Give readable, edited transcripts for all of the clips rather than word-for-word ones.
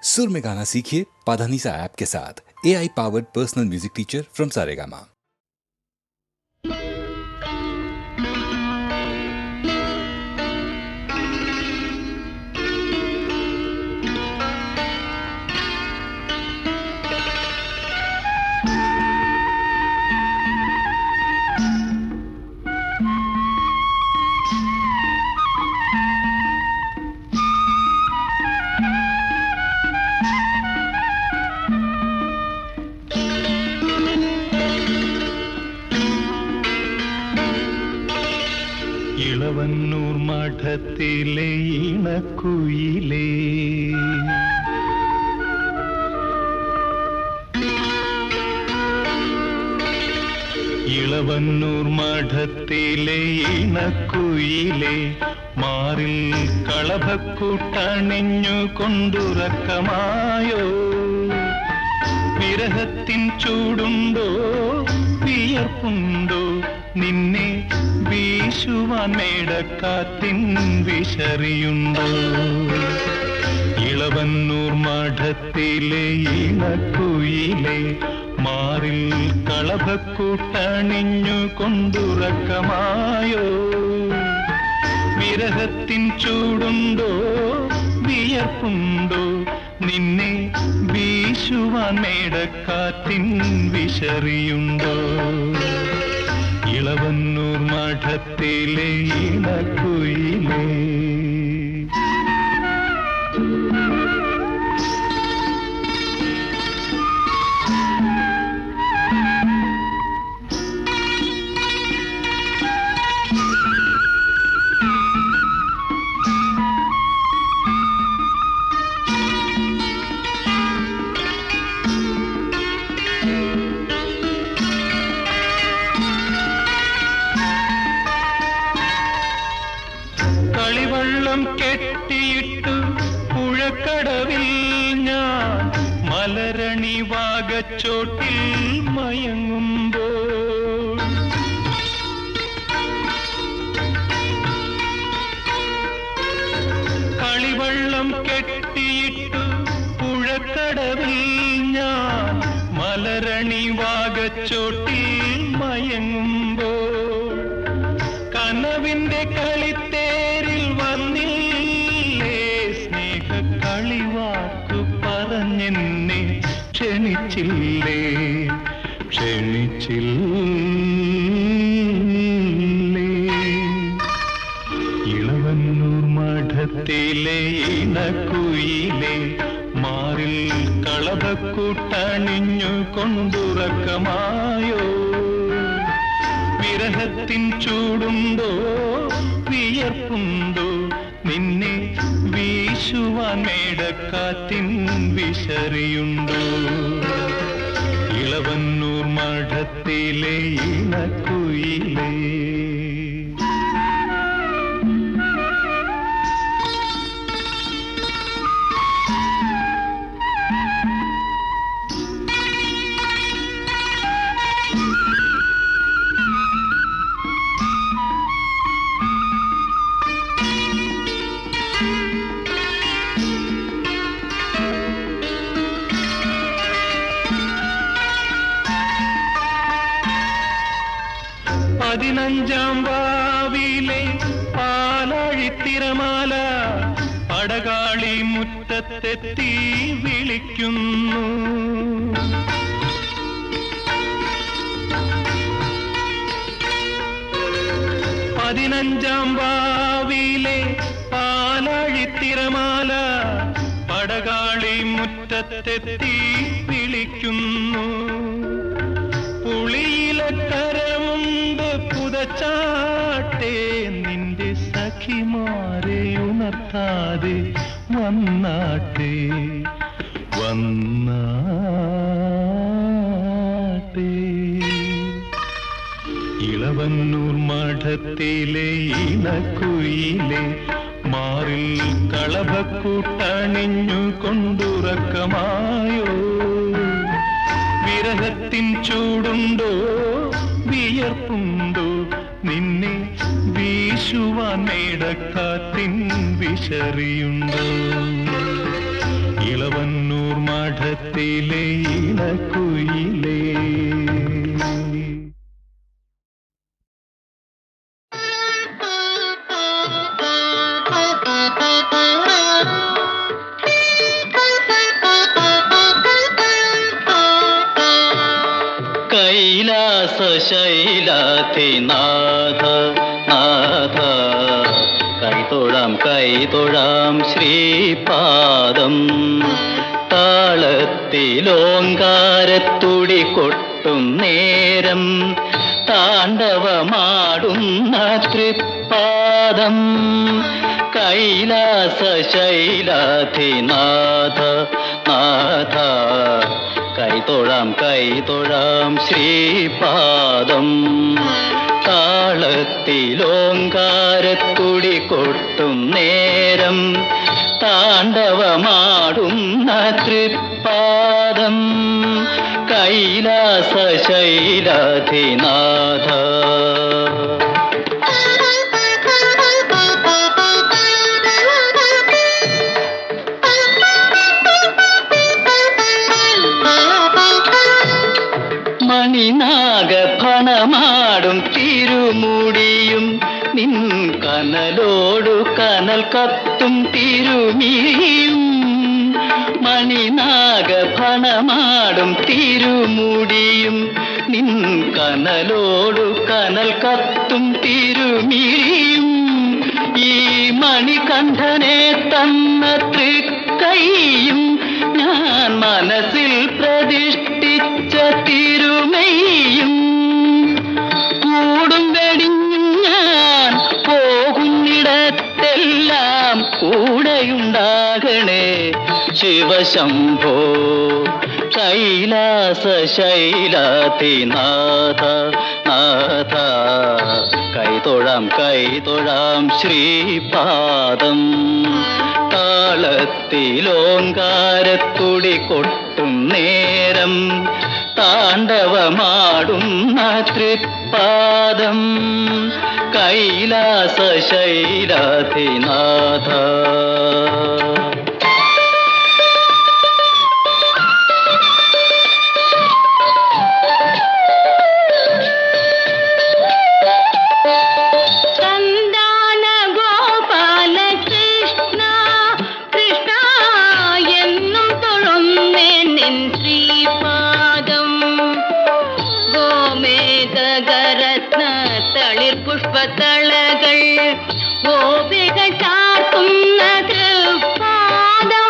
सुर में गाना सीखिए पाधानीसा ऐप के साथ। AI powered personal music teacher from Saregama. Ilavannoor മഠത്തിലെ ഇണക്കുയിലേ, ഇളവന്നൂർ മഠത്തിലെ ഇണക്കുയിലേ, മാറിൽ കളഭക്കൂട്ടണിഞ്ഞു കൊണ്ടുറക്കമായോ? വിരഹത്തിൻ ചൂടുണ്ടോ, വിയർപ്പുണ്ടോ, നിന്നെ വീശുവാൻ മേടക്കാറ്റിൻ വിശറിയുണ്ടോ? ഇളവന്നൂർ മഠത്തിലെ ഇണക്കുയിലേ, മാറിൽ കളഭക്കൂട്ടണിഞ്ഞു കൊണ്ടുറക്കമായോ? വിരഹത്തിൻ ചൂടുണ്ടോ, വിയർപ്പുണ്ടോ, നിന്നെ വീശുവാൻ മേടക്കാറ്റിൻ വിശറിയുണ്ടോ? ഇളവന്നൂർ മഠത്തിലെ ഇണക്കുയിലേ. കളിവള്ളം കെട്ടിയിട്ടു പുഴക്കടവിൽ ഞാൻ മലരണി വാഗച്ചോട്ടിൽ മയങ്ങുമ്പോൾ, കളിവള്ളം കെട്ടിയിട്ടു പുഴക്കടവിൽ ഞാൻ മലരണി വാഗച്ചോട്ടിൽ മയങ്ങുമ്പോൾ, കനവിന്റെ കളിത്തേരിൽ വന്നില്ലേ സ്നേഹ കളിവാക്കു പറഞ്ഞെന്നെ ക്ഷണിച്ചില്ലേ, ക്ഷണിച്ചില്ലേ? ഇളവന്നൂർ മഠത്തിലെ ഇണക്കുയിലേ, മാറിൽ കളഭക്കൂട്ടണിഞ്ഞു കൊണ്ടുറക്കമായോ? വിരഹത്തിൻ ചൂടുണ്ടോ, വിയർപ്പുണ്ടോ, നിന്നെ വീശുവാൻ മേടക്കാറ്റിൻ വിശറിയുണ്ടോ? ഇളവന്നൂർ മഠത്തിലെ ഇണക്കുയിലേ. പതിനഞ്ചാം വാവിലെ പാലാഴിത്തിരമാല പടകാളി മുറ്റത്തെത്തി വിളിക്കുന്നു. പതിനഞ്ചാം വാവിലെ പാലാഴിത്തിരമാല പടകാളി മുറ്റത്തെത്തി വിളിക്കുന്നു. പുളിയിലക്കരമുണ്ട് പുതച്ചാട്ടെ, നിന്റെ സഖിമാരെ ഉണർത്താതെ വന്നാട്ടെ, വന്നാട്ടെ. ഇളവന്നൂർ മഠത്തിലെ ഇണക്കുയിലേ, മാറിൽ കളഭക്കൂട്ടണിഞ്ഞു കൊണ്ടുറക്കമായോ? വിരഹത്തിൻ ചൂടുണ്ടോ, വിയർപ്പുണ്ടോ, നിന്നെ വീശുവാൻ മേടക്കാറ്റിൻ വിശറിയുണ്ടോ? ഇളവൻ മഠത്തിലെ ഇണക്കുയിലേ. കൈലാസശൈലാധിനാഥ നാഥ കൈതൊഴാം ശ്രീപാദം. താളത്തിലോങ്കാരത്തുടി കൊട്ടും നേരം താണ്ഡവമാടുന്ന തൃപ്പാദം. കൈലാസശൈലാധിനാഥ നാഥ കൈതൊഴാം ശ്രീപാദം. താളത്തിലോങ്കാരത്തുടി കൊട്ടും നേരം താണ്ഡവമാടുന്ന തൃപ്പാദം. കൈലാസശൈലാധിനാഥ. മണിനാഗഫണമാടും തിരുമുടിയും നിൻ കനലോടു കനൽ കത്തും തിരുമിഴിയും. മണിനാഗഫണമാടും തിരുമുടിയും നിൻ കനലോടു കനൽ കത്തും തിരുമിഴിയും. ഈ മണികണ്ഠനെ തന്ന തൃക്കൈയും ഞാൻ മനസ്സിൽ പ്രതിഷ്ഠിച്ച തിരുമൈയും. കൂടും വെടിഞ്ഞും ഞാൻ പോകുന്നിടത്തെല്ലാം കൂടെയുണ്ടാകണേ ശിവശംഭോ. കൈലാസശൈലാധിനാഥ നാഥ കൈതൊഴാം ശ്രീപാദം. താളത്തിലോങ്കാരത്തുടി കൊട്ടും നേരം താണ്ഡവമാടുന്ന തൃപ്പാദം. കൈലാസശൈലാധിനാഥ. പുഷ്പതളകൾ ഗോപികൾ ചാർത്തുന്ന തൃപ്പാദം.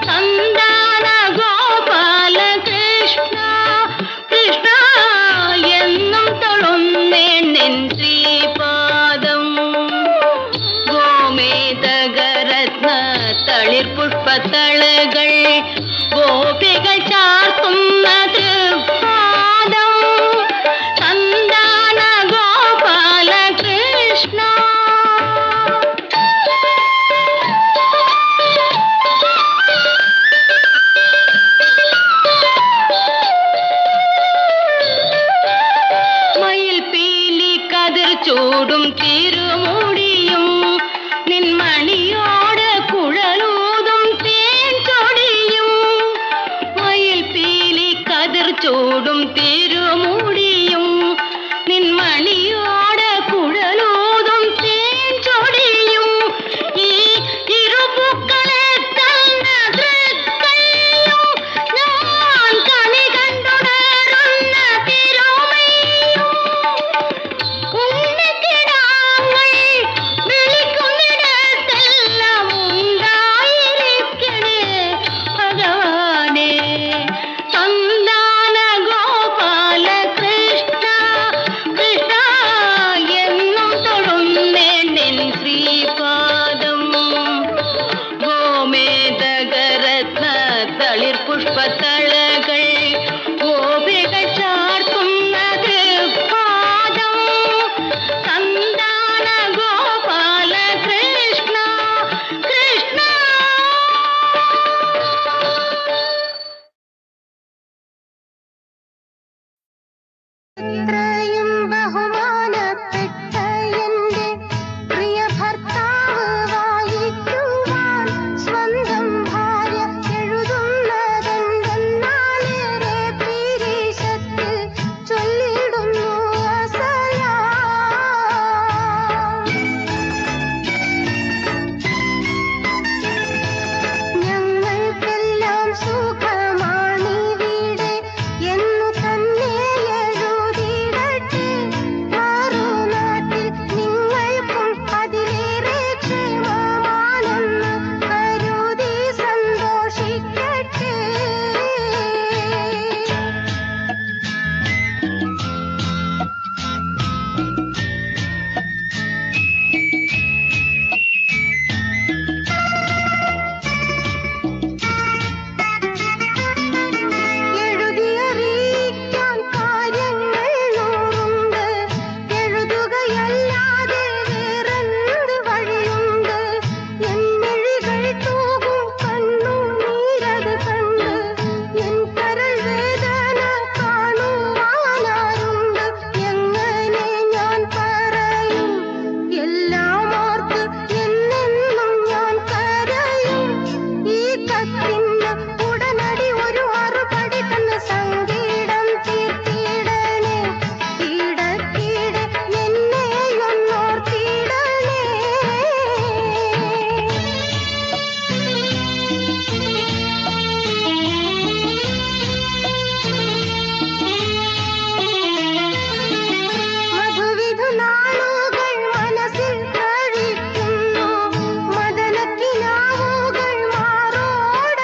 സന്താന ഗോപാല കൃഷ്ണ കൃഷ്ണ എന്നും തൊഴുന്നേൻ ശ്രീപാദം. ഗോമേതകരത്ന തളിർ പുഷ്പതളകൾ ഗോപികൾ ചാർത്തുന്ന തൃപ്പാദം. സന്താന ഗോപാല കൃഷ്ണ. മയിൽ പീലി കതിർ ചൂടും തിരുമുടിയും നിൻമണിയോട് കുഴലൂതും തേൻ കൊടിയും. മയിൽ പീലി കത്തിന് ഉടനടി ഒരു മറുപടി തന്ന് സംഗീതം തീർത്തിടണേ. ഇടയ്ക്കിടെ എന്നെയൊന്നോർത്തിടണേ. മധുവിധ നാളുകൾ മനസ്സിൽ കഴിക്കുന്നു. മദനക്കിനാവുകൾ മാറോട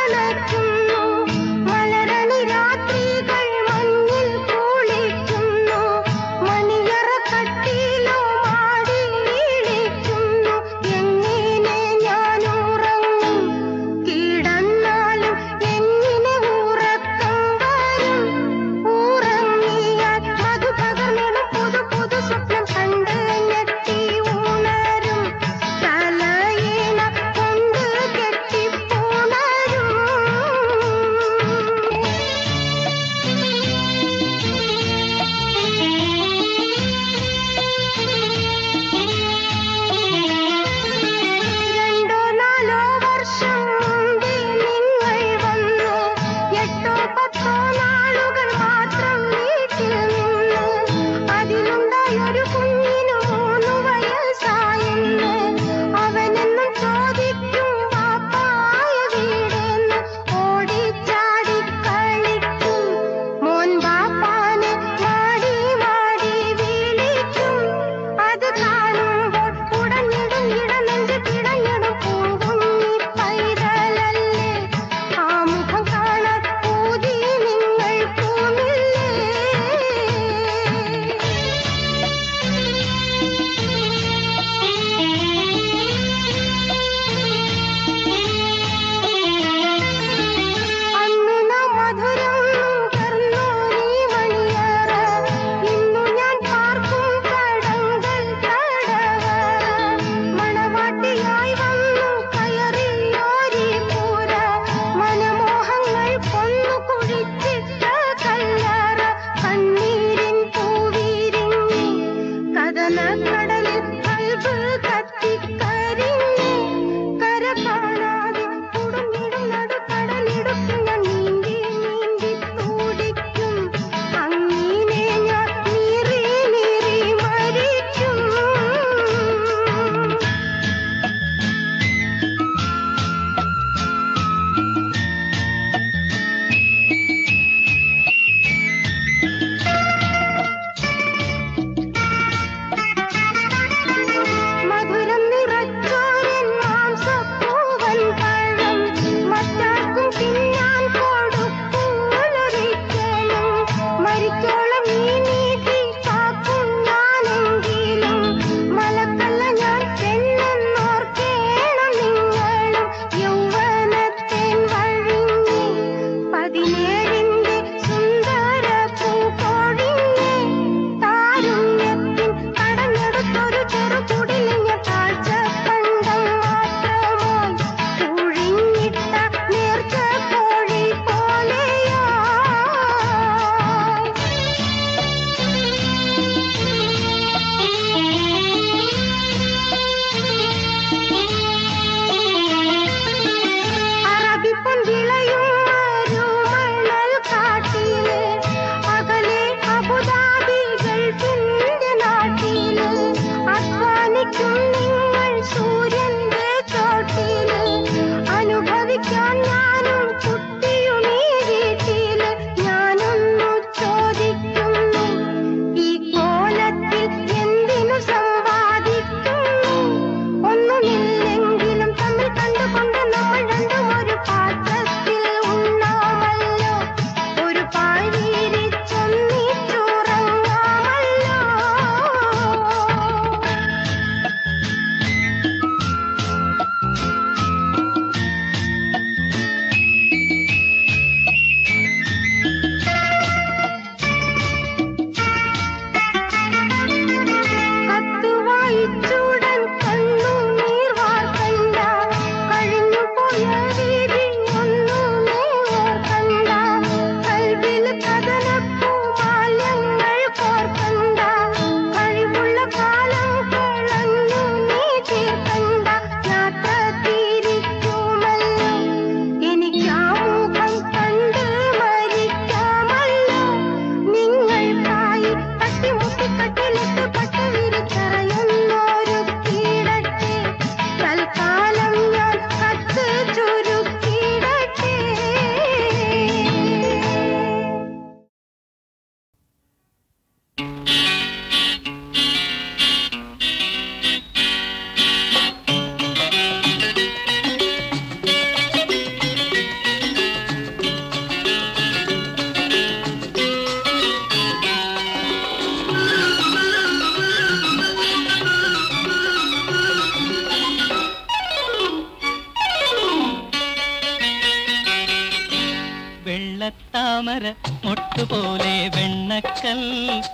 വെള്ളത്താമര മൊട്ടുപോലെ വെണ്ണക്കൽ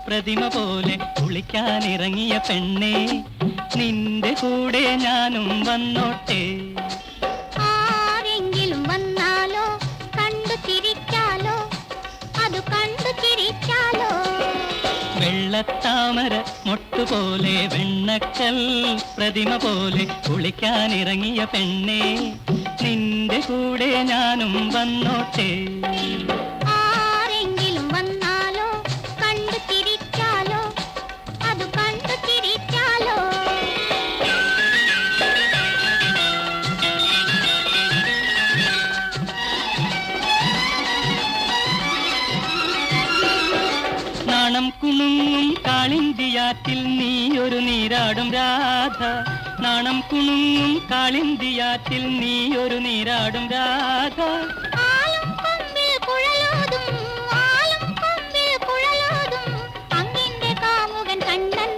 പ്രതിമ പോലെ കുളിക്കാനിറങ്ങിയ പെണ്ണേ, നിന്റെ കൂടെ ഞാനും വന്നോട്ടെ. ആരെങ്കിലും വന്നാലോ കണ്ടു ചിരിച്ചാലോ, അത് കണ്ടു ചിരിച്ചാലോ. വെള്ളത്താമര മൊട്ടുപോലെ വെണ്ണക്കൽ പ്രതിമ പോലെ കുളിക്കാനിറങ്ങിയ പെണ്ണേ, നിന്റെ കൂടെ ഞാനും വന്നോട്ടെ. ആരെങ്കിലും വന്നാലോ കണ്ടു ചിരിച്ചാലോ, അത് കണ്ടു ചിരിച്ചാലോ. നാണം കുണുങ്ങും കാളിന്തിയാറ്റിൽ നീയൊരു നീരാടും രാധ. നാണം കുണുങ്ങും കാളിന്തിയാറ്റിൽ നീയൊരു നീരാടും രാധ. ആലും കൊമ്പിൽ കുഴലോതും, ആലും കൊമ്പിൽ കുഴലോതും, അങ്ങിന്റെ കാമുകൻ കണ്ണൻ,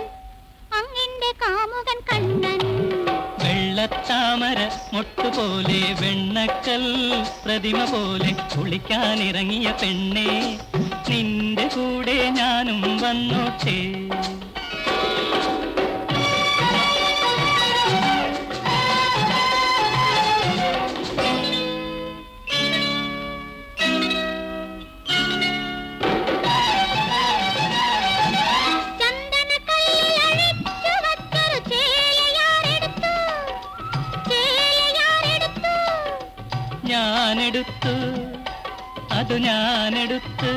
അങ്ങിന്റെ കാമുകൻ കണ്ണൻ. വെള്ളത്താമര മൊട്ടുപോലെ വെണ്ണക്കൽ പ്രതിമ പോലെ കുളിക്കാനിറങ്ങിയ പെണ്ണേ, നിന്റെ കൂടെ ഞാനും വന്നോട്ടെ. ഞാനെടുത്തു, അതു ഞാനെടുത്തു.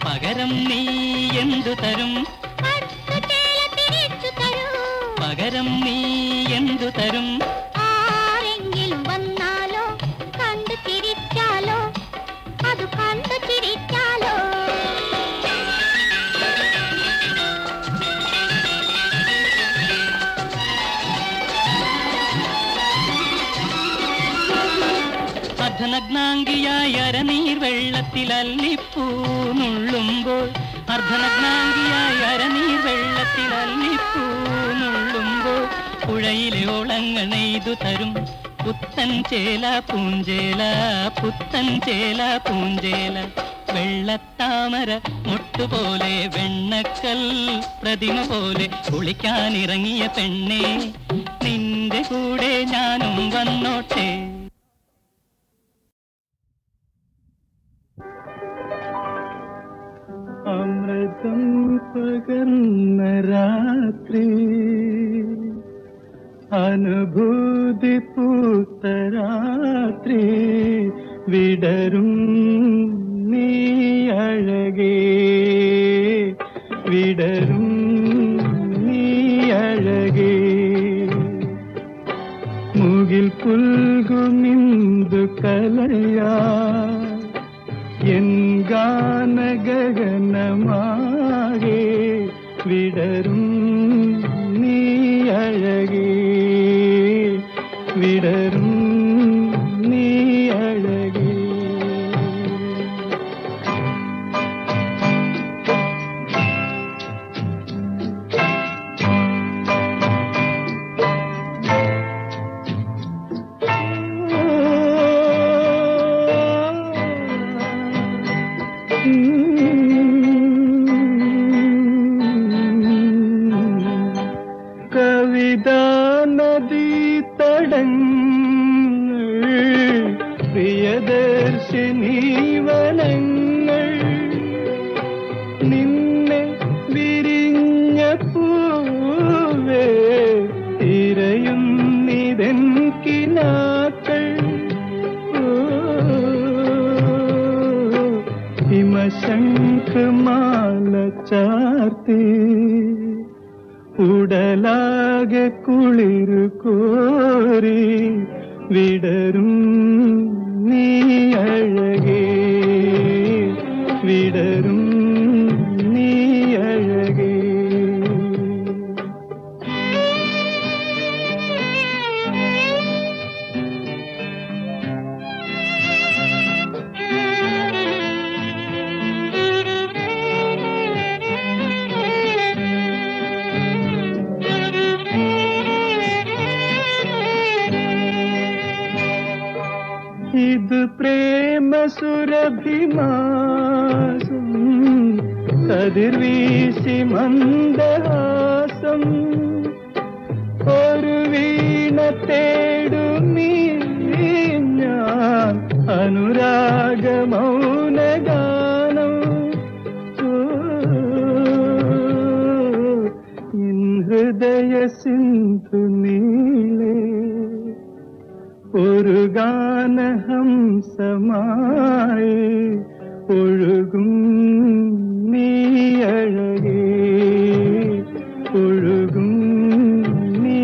പകരം നീ എന്തു തരും, പകരം നീ എന്തു തരും. ആരെങ്കിലും വന്നാലോ കണ്ടു ചിരിച്ചാലോ, അത് കണ്ടു ചിരിച്ചാലോ. അർദ്ധനഗ്നാംഗിയായ അരനീർ വെള്ളത്തിൽ അല്ലിപ്പൂ നുള്ളുമ്പോൾ, അർദ്ധനഗ്നാംഗിയായ അരനീർ വെള്ളത്തിൽ അല്ലിപ്പൂ നുള്ളുമ്പോൾ, പുഴയിലെ ഓളങ്ങൾ നെയ്തു തരും പുത്തൻ ചേല പൂഞ്ചേല, പുത്തൻ ചേല പൂഞ്ചേല. വെള്ളത്താമര മൊട്ടുപോലെ വെണ്ണക്കൽ പ്രതിമ പോലെ കുളിക്കാനിറങ്ങിയ പെണ്ണേ, നിന്റെ കൂടെ ഞാനും വന്നോട്ടെ. അമൃതം പകർന്ന രാത്രി, അനുഭൂതി പൂത്ത രാത്രി, വിടരും നീ അഴകേ, വിടരും നീ അഴകേ. മുകിൽ പുൽകുമിന്ദു കലയാ എൻ ഗാനഗഗനമാകെ, വിടരും നീ അഴകേ, വിടരും നീ അഴകേ. കവിതാ നദീ തടങ്ങൾ, പ്രിയദർശിനി വനങ്ങൾ, നിന്നെ വിരിഞ്ഞ പൂവേ തിരയുന്നിതൻ കിനാക്കൾ. ഹിമശംഖമാല ചാർത്തി ഉടലാകെ കുളിരു കോരി, വിടരും നീ അഴകേ, വിടരും നീ അഴകേ. ഇത് പ്രേമസുരഭിമാസം കതിർവീശി മന്ദഹാസം ഒരു വീണ തേടുമീ ഞാൻ അനുരാഗമൗനഗാനം ഹൃദയ സിന്ധു നീളേ ഒരു ഗാനഹംസമായി ഒഴുകും നീ അഴകേ ഒഴുകും നീ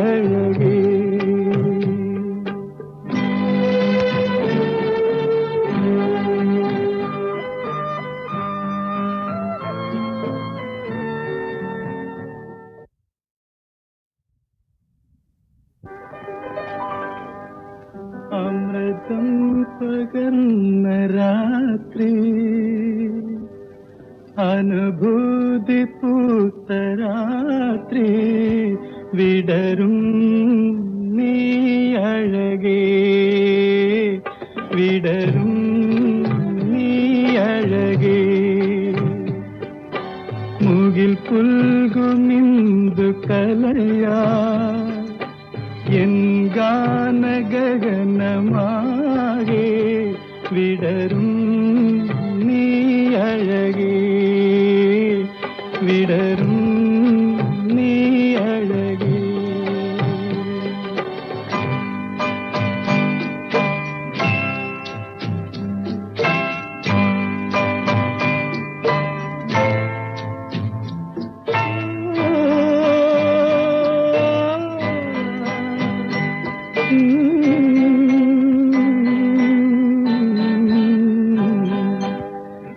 അഴകേ അമൃതം പകർന്ന രാത്രി അനുഭൂതി പൂത്ത രാത്രി വിടരും നീ അഴകേ വിടരും നീ അഴകേ മുകിൽ പുൽകുമിന്ദു കലയാ എൻ ഗാനഗഗനമാകെ വിടരും നീ അഴകേ വിടരും നീ അഴകേ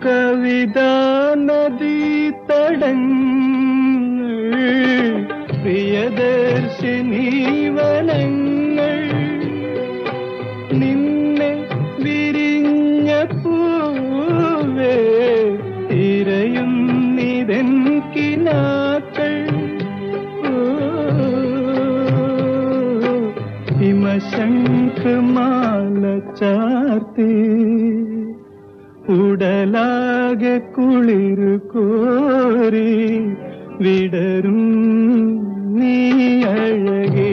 കവിതാ നദീ തടങ്ങൾ പ്രിയദർശിനി വനങ്ങൾ നിന്നെ വിരിഞ്ഞ പൂവേ തിരയുന്നിതൻ കിനാക്കൾ ഹിമശംഖമാല ചാർത്തി ഉടലാകെ കുളിരു കോരി വിടരും നീ അഴകേ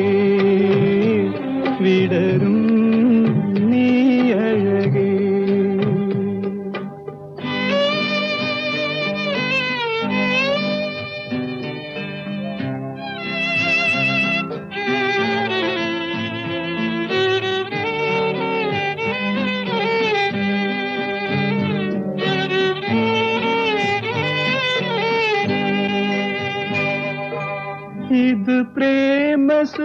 വിടരും നീ അഴകേ ഇത് പ്രേമസുരഭിമാസം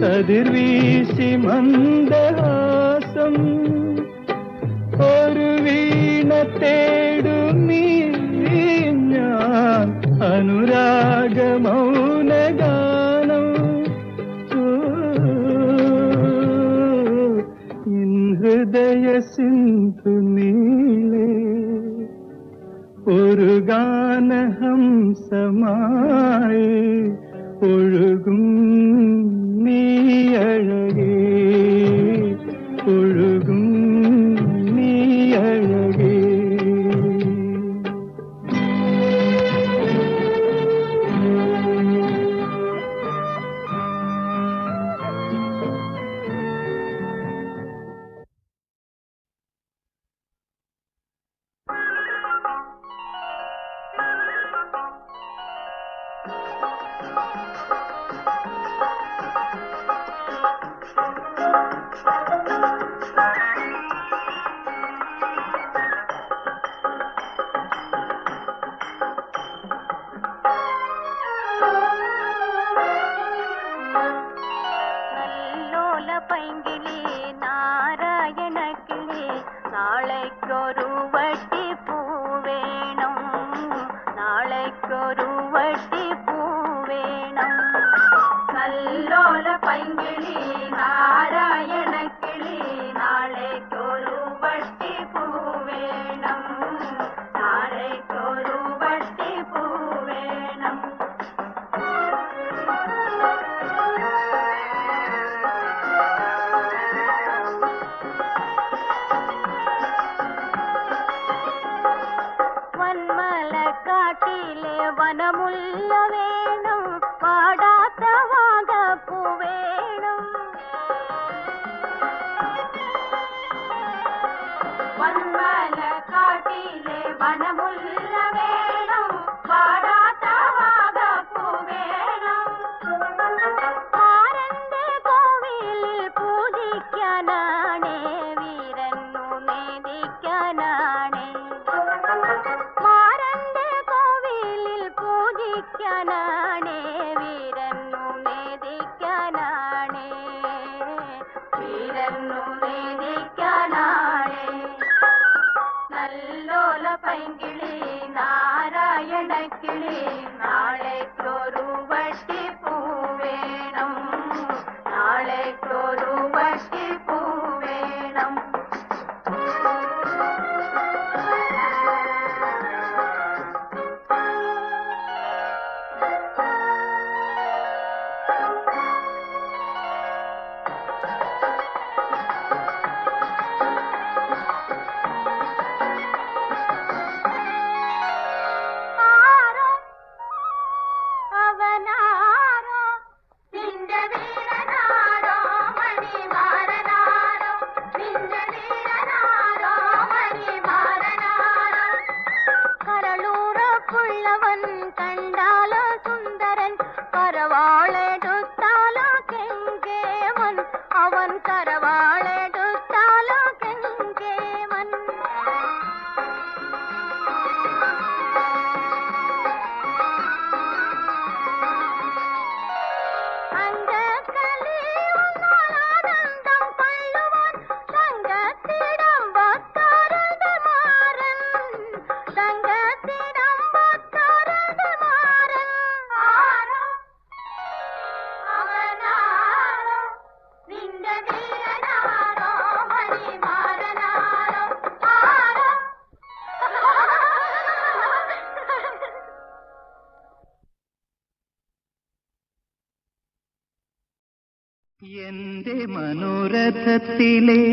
കതിർവീശി മന്ദഹാസം ഒരു വീണ തേടുമീ ഞാൻ അനുരാഗമൗനഗാനം ഹൃദയ സിന്ധു നീളേ ഒരു ഗാനഹംസമായി ഒഴുകും നീ അഴകേ ഒഴുകും നീ അഴകേ എന്റെ മനോരഥത്തിലെ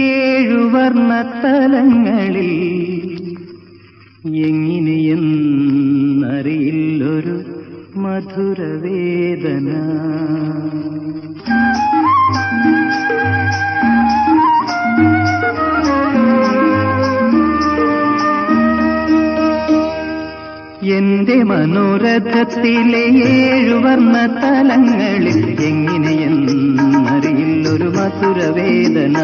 7 വർണ്ണത്തലങ്ങളിൽ എങ്ങനെയെന്നറിയില്ലൊരു മധുരവേദന. എന്റെ മനോരഥത്തിലെ 7 വർണ്ണത്തലങ്ങളിൽ എങ്ങനെയെന്നറിയില്ലൊരു മധുരവേദന.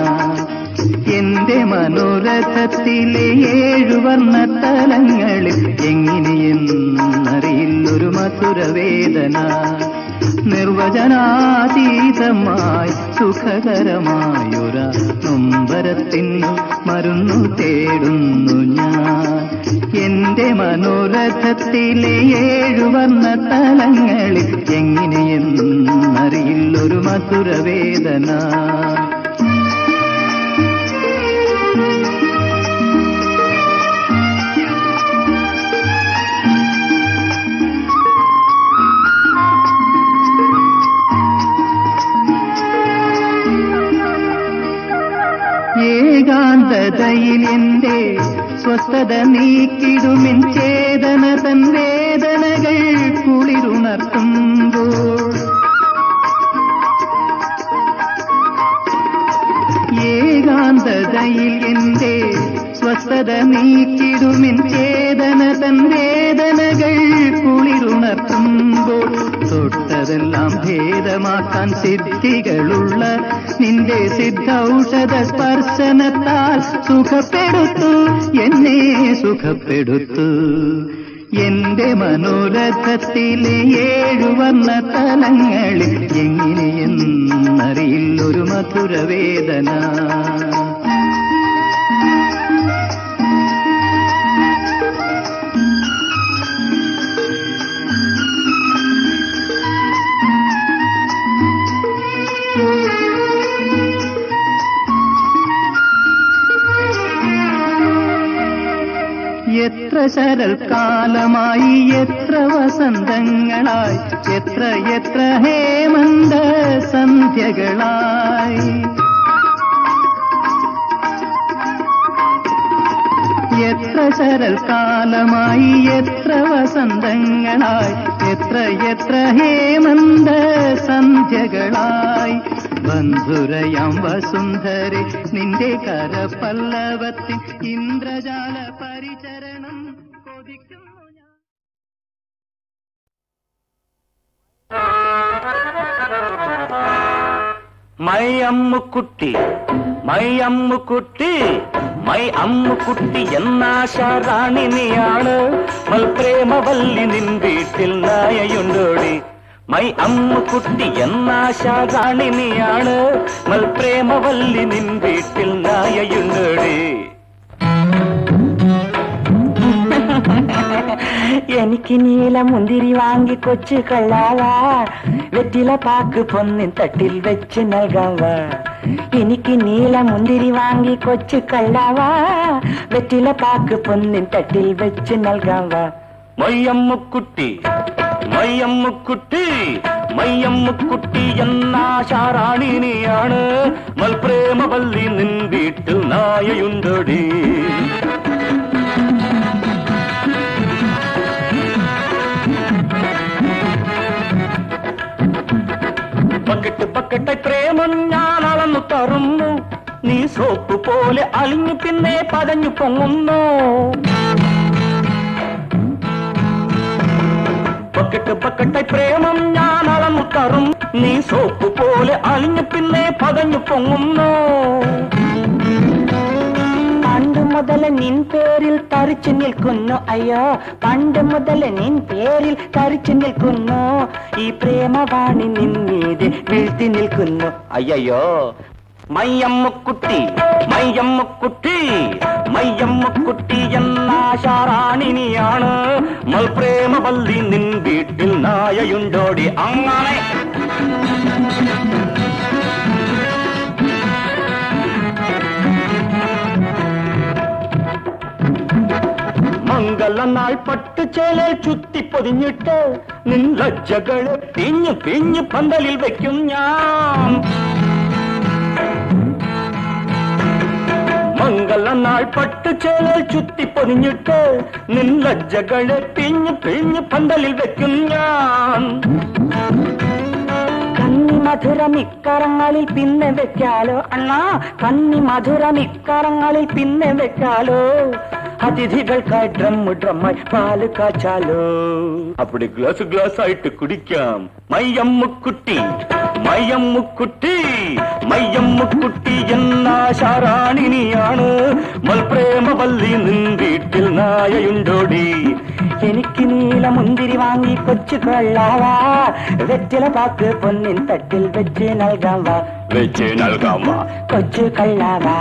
എന്റെ മനോരഥത്തിലെ 7 വർണ്ണത്തലങ്ങളിൽ എങ്ങനെയെന്നറിയില്ലൊരു മധുരവേദന. നിർവചനാതീതമായി സുഖകരമായൊരാ നൊമ്പരത്തിനു മരുന്നു തേടുന്നു ഞാൻ. എന്റെ മനോരഥത്തിലെ 7 വർണ്ണത്തലങ്ങളിൽ എങ്ങനെയെന്നറിയില്ലൊരു മധുരവേദന. ഏകാന്തതയിൽ എന്റെ സ്വസ്ഥത നീക്കിടുമിൻ ചേതന തൻ വേദനകൾ കുളിരുണർത്തുമ്പോൾ. ഏകാന്തതയിൽ എന്റെ സ്വസ്ഥത നീക്കിടുമിൻ ചേതന തൻ വേദനകൾ കുളിരുണർത്തുമ്പോൾ. തൊട്ടതെല്ലാം ഭേദമാക്കാൻ സിദ്ധികളുള്ള നിന്റെ സിദ്ധൌഷധ സ്പർശനത്താൽ സുഖപ്പെടുത്തു, എന്നെ സുഖപ്പെടുത്തു. എന്റെ മനോരഥത്തിലെ 7 വർണ്ണത്തലങ്ങളിൽ എങ്ങനെയെന്നറിയില്ലൊരു മധുരവേദന. എത്ര ശരൽക്കാലമായി, എത്ര വസന്തങ്ങളായി, എത്ര എത്ര ഹേമന്ത സന്ധ്യകളായി. എത്ര ശരൽക്കാലമായി, എത്ര വസന്തങ്ങളായി, എത്ര എത്ര ഹേമന്ത സന്ധ്യകളായി. ബന്ധുരയാം വസുന്ധരെ നിന്റെ കരപല്ലവത്തിൻ ഇന്ദ്രജാല പരിചരണം കൊതിക്കുന്നു ഞാൻ. My Ammukutty, my Ammukutty, my Ammukutty എന്നാശാറാണി നീയാണ്. മൽപ്രേമവല്ലി നിൻ വീട്ടിൽ നായയുണ്ടോടി. മൈ അമ്മുക്കുട്ടി എന്നാശാറാണി നീയാണ്. മൽപ്രേമവല്ലി നിൻ വീട്ടിൽ നായയുണ്ടോടി. എനിക്ക് നീല മുന്തിരി വാങ്ങി കൊച്ചു കള്ളാവാ, വെറ്റില പാക്ക് പൊന്നിൻ തട്ടിൽ വെച്ച് നൽകാവാ. എനിക്ക് നീല മുന്തിരി വാങ്ങി കൊച്ചു കള്ളാവാ, വെറ്റില പാക്ക് പൊന്നിൻ തട്ടിൽ വെച്ച് നൽകാവാ. മയ്യമ്മുക്കുട്ടി, മയ്യമ്മുക്കുട്ടി, മയ്യമ്മുക്കുട്ടി എന്നാശാറാണി നീയാണ്. മൽപ്രേമവല്ലി നിൻ വീട്ടിൽ നായയുണ്ടോടി. പക്കട്ട് പക്കട്ടായി പ്രേമം ഞാൻ അളന്നു തറുന്നു. നീ സോപ്പ് പോലെ അലിഞ്ഞു പിന്നെ പതഞ്ഞു പൊങ്ങുന്നു. പക്കട്ട് പക്കട്ടായി പ്രേമം ഞാൻ അളന്നു തറും. നീ സോപ്പ് പോലെ അലിഞ്ഞു പിന്നെ പതഞ്ഞു പൊങ്ങുന്നു. പണ്ട് മുതൽ നിൻ പേരിൽ തരിച്ചു നിൽക്കുന്നു, അയ്യോ പണ്ട് മുതൽ നിൻ പേരിൽ തരിച്ചു നിൽക്കുന്നു. ഈ പ്രേമവാണി നിന്നീത് വീഴ്ത്തി നിൽക്കുന്നു, അയ്യോ. മയ്യമ്മുക്കുട്ടി, മയ്യമ്മുക്കുട്ടി, മയ്യമ്മുക്കുട്ടി എന്നാശാറാണി നീയാണ്. മൽപ്രേമവല്ലി നിൻ വീട്ടിൽ നായയുണ്ടോടി. അങ്ങനെ മംഗള മംഗളനാൾ പട്ടുചേലൽ ചുറ്റി പൊതിഞ്ഞിട്ട് നിൻ ലജ്ജകളെ പിഞ്ഞു പിഞ്ഞു പന്തലിൽ വെക്കും ഞാൻ. മംഗളനാൾ പട്ടുചേലൽ ചുറ്റി പൊതിഞ്ഞിട്ട് നിൻ ലജ്ജകളെ പിഞ്ഞു പിഞ്ഞു പന്തലിൽ വെക്കും ഞാൻ. കന്നി മധുരമിക്കറങ്ങളിൽ പിന്നെ വെക്കാലോ അണ്ണാ, കന്നി മധുരമിക്കറങ്ങളിൽ പിന്നെ വെക്കാലോ. അതിഥികൾക്കായി ഡ്രമ്മായി പാല് കാച്ചാലോ. அப்படி ഗ്ലാസ് ഗ്ലാസ് ആയിട്ട് കുടിക്കാം. മയ്യമ്മുക്കുട്ടി മയ്യമ്മുക്കുട്ടി മയ്യമ്മുക്കുട്ടി എന്നാശാറാണിനിയാണ്. മൽപ്രേമവല്ലി നിൻ വീട്ടിൽ നായയുണ്ടോടി. എനിക്ക് നീല മുന്തിരി വാങ്ങി കൊച്ചു കൊള്ളാവാ. വെറ്റില പാക്ക് പൊന്നിൻ തട്ടിൽ വെച്ച് നൽകാം വാ. വെച്ച് നൽകാം വാ. കൊച്ചു കള്ളാവാ.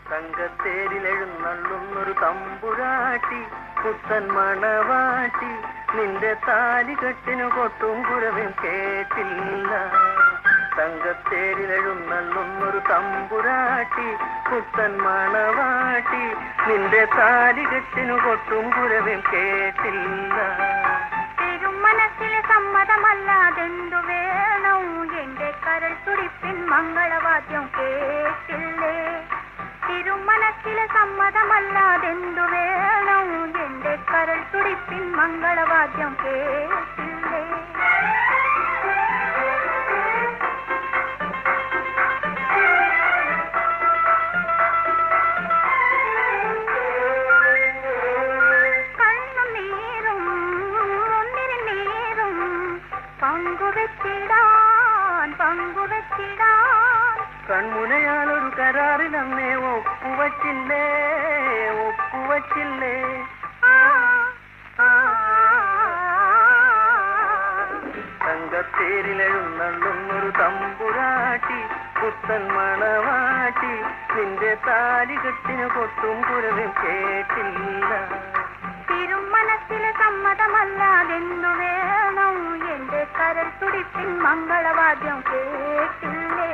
തങ്കത്തേരിലെഴുന്നള്ളുന്നൊരു തമ്പുരാട്ടി പുത്തൻ മണവാട്ടി നിന്റെ താലികെട്ടിനു കൊട്ടും കുരവും കേട്ടില്ല. തങ്കത്തേരിലെഴുന്നള്ളുന്നൊരു തമ്പുരാട്ടി പുത്തൻ മണവാട്ടി നിന്റെ താലികെട്ടിനു കൊട്ടും കുരവും കേട്ടില്ല. തിരുമനസ്സിലെ സമ്മതമല്ലാതെന്തു വേണം, എന്റെ കരൾ തുടിപ്പിൻ മംഗളവാദ്യം കേട്ടില്ലേ. തിരുമനസ്സിലെ സമ്മതമല്ലാതെന്തു വേണം, എന്റെ കരൾ തുടിപ്പിൻ മംഗളവാദ്യം കേട്ടില്ലേ. കണ്ണുനീരും മുന്നിരുന്നീരും പങ്കുവെച്ചിടാൻ കൺമുനയാലൊരു കരാറിൽ അന്നേ ഒപ്പുവച്ചില്ലേ ഒപ്പുവച്ചില്ലേ. തങ്കത്തേരിലെഴുന്നള്ളുന്നൊരു തമ്പുരാട്ടി പുത്തൻ മണവാട്ടി നിന്റെ താലികെട്ടിനു കൊട്ടും കുരവും കേട്ടില്ല. തിരുമനസ്സിലെ സമ്മതമല്ലാതെന്തു വേണം, എന്റെ കരൾ തുടിപ്പിൻ മംഗളവാദ്യം കേട്ടില്ലേ.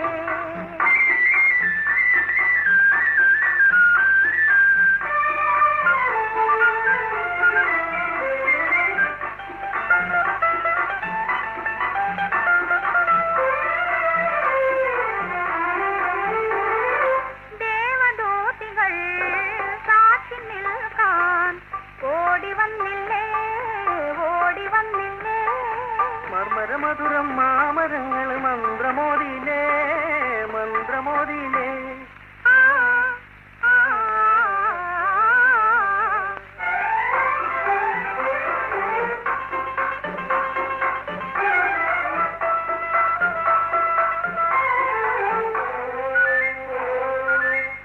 ദേവദൂതികൾ സാക്ഷി നിൽക്കാൻ ഓടി വന്നില്ലേ. മർമരമധുരം മാമരങ്ങൾ മന്ത്രമോദിയിലേ.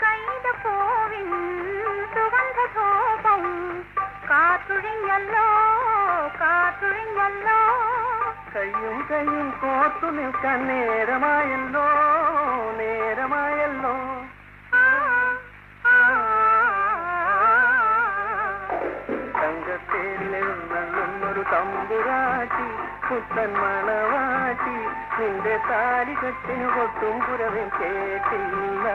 കൈതപ്പൂവിൻ സുഗന്ധധൂപം കാത്തുഴിഞ്ഞല്ലോ. കയ്യും കോർത്തു നിൽക്കാൻ നേരമായല്ലോ. തങ്കത്തേരിലെഴുന്നള്ളുന്നൊരു തമ്പുരാട്ടി പുത്തൻ മണവാട്ടി നിന്റെ താലികെട്ടിനു കൊട്ടും കുരവും കേട്ടില്ല.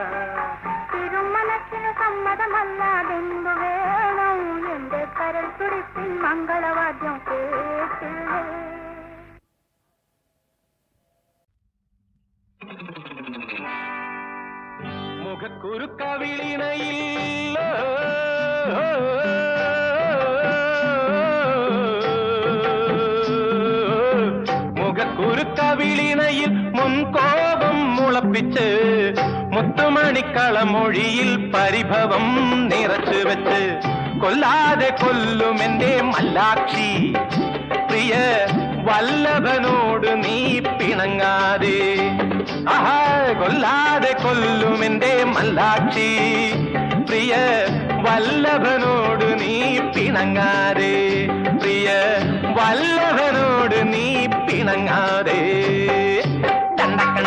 തിരുമനസ്സിന് സമ്മതമല്ലാതെന്തു വേണം, എന്റെ കരൾ തുടിപ്പിൻ മംഗളവാദ്യം കേട്ടില്ലേ. മുഖക്കുരുക്കവിളിനയിൽ മുഖക്കുരുക്കവിളിനയിൽ മുൻകോപം മുളപ്പിച്ച് മുത്തുമണിക്കളമൊഴിയിൽ പരിഭവം നിറച്ചു വെച്ച് കൊല്ലാതെ കൊല്ലുമെന്റെ മല്ലാക്ഷി പ്രിയ വല്ലഭനോട് നീ പിണങ്ങാതെ. ആഹാ കൊല്ലാതെ കൊല്ലുമെന്റെ മല്ലാക്ഷി പ്രിയ വല്ലഭനോട് നീ പിണങ്ങാതെ. പ്രിയ വല്ലഭനോട് നീ പിണങ്ങാതെ. ചണ്ടക്ക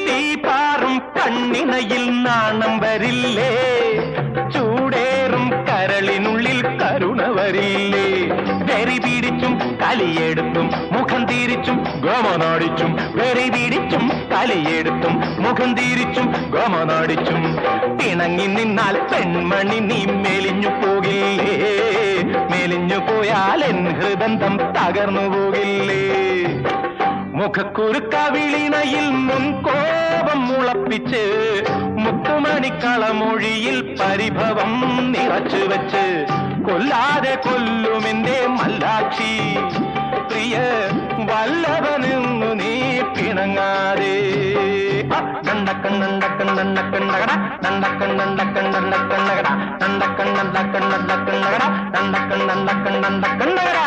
തീപാറും കണ്ണിനയിൽ നാണം വരില്ലേ, ചൂടേറും കരളിനുള്ളിൽ കരുണ വരില്ലേ. വെറി പിടിച്ചും കലിയെടുത്തും മുഖം തിരിച്ചും ഗമനാടിച്ചും, വെറി പിടിച്ചും കലിയെടുത്തും മുഖം തിരിച്ചും ഗമനാടിച്ചും. പിണങ്ങി നിന്നാൽ പെൺമണി നീ മെലിഞ്ഞു പോകില്ലേ, മെലിഞ്ഞു പോയാൽ എൻ ഹൃദന്തം തകർന്നു പോകില്ലേ. മുഖക്കുരുക്കവിളിനയിൽ മുൻകോപം മുളപ്പിച്ച്, മുത്തുമണിക്കളമൊഴിയിൽ പരിഭവം നിറച്ചു വെച്ച്, കൊല്ലാതെ കൊല്ലുമെന്റെ മല്ലാക്ഷി പ്രിയ വല്ലഭനെന്നു നീ പിണങ്ങാതെ. നണ്ടക്കണ്ണണ്ടക്കണ്ണണ്ടക്കണ്ണകട നണ്ടക്കണ്ണണ്ടക്കണ്ണണ്ടക്കണ്ണകട നണ്ടക്കണ്ണണ്ടക്കണ്ണണ്ടക്കണ്ണകട നണ്ടക്കണ്ണണ്ടക്കണ്ണണ്ടക്കണ്ണകട.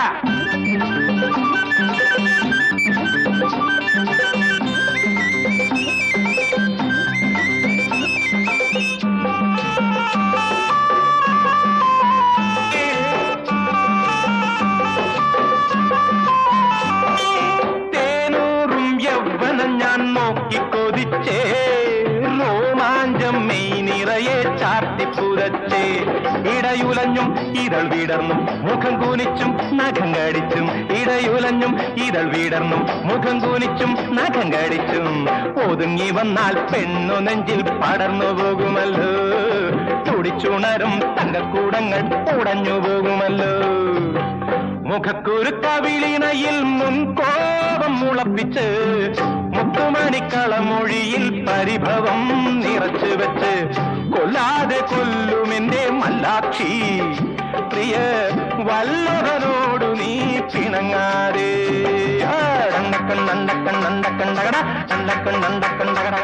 തേനൂറും യൗവനം ഞാൻ നോക്കിക്കൊതിച്ചേ, രോമാഞ്ചം മെയ് നിറയെ ചാർത്തിപ്പുതച്ചേ. ഇടയുലഞ്ഞും ഇതൾ വിടർന്നും മുഖം കൂനിച്ചും നഖം കടിച്ചും, ഇടയുലഞ്ഞും ഇതൾ വിടർന്നും മുഖം കൂനിച്ചും നഖം കടിച്ചും. ഒതുങ്ങി വന്നാൽ പെണ്ണു നെഞ്ചിൽ പടർന്നു പോകുമല്ലോ, തുടിച്ചുണരും തങ്കക്കൂടങ്ങൾ ഉടഞ്ഞു പോകുമല്ലോ. മുഖക്കുരുക്കവിളിനയിൽ മുൻകോപം മുളപ്പിച്ച്, മുത്തുമണിക്കളമൊഴിയിൽ പരിഭവം നിറച്ചു വെച്ച്, കൊല്ലാതെ കൊല്ലുമെന്റെ മല്ലാക്ഷി പ്രിയ വല്ലഭനോടു നീ പിണങ്ങാതെ. നണ്ടക്കണ്ണണ്ടക്കണ്ണണ്ടക്കണ്ണകട നണ്ടക്കണ്ണണ്ടക്കണ്ണകട.